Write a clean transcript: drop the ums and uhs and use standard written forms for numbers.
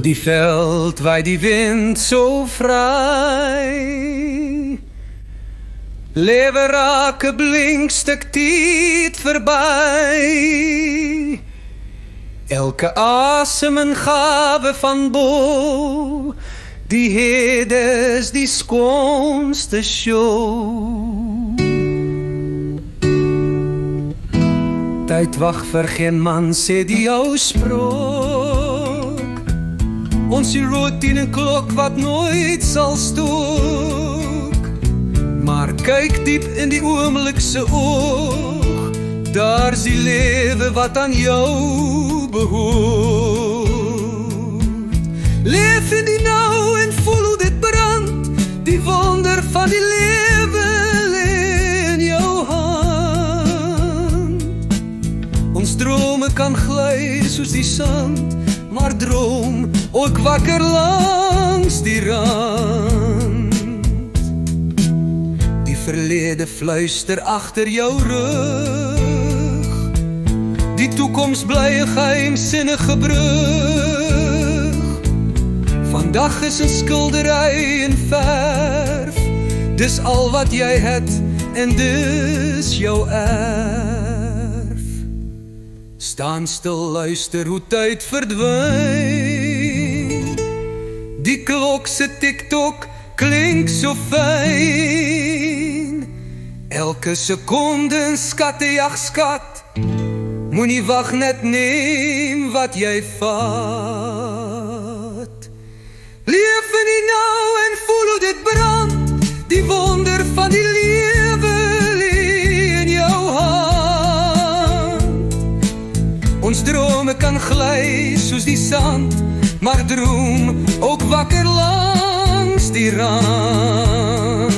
Oor die veld waai die wind so vry. Lewe raak 'n blink stuk tyd verby. Elke asem 'n gawe van bo. Die hed is die skoonste show. Tyd wag vir geen man, sê die ou sprook. Ons die routine klok wat nooit sal stook. Maar kyk diep in die oomblik se oog. Daar's die lewe wat aan jou behoort. Leef in die nou en voel hoe dit brand. Die wonder van die lewe lê in jou hand. Ons drome kan gly soos die sand, maar droom ook wakker langs die rand. Die verlede fluister agter jou rug. Die toekoms bly 'n geheimsinnige brug. Vandag is 'n skildery in verf. Dis al wat jy het en dis jou erf. Staan stil, luister hoe tyd verdwyn. Die klok se tik-tok klink so fyn. Elke sekonde 'n skattejagtskat. Moenie wag, net neem wat jy vat. Leef in die nou en voel hoe dit brand. Die wonder van die lewe lê in jou hand. Ons drome kan gly soos die sand, maar droom ook wakker langs die rand.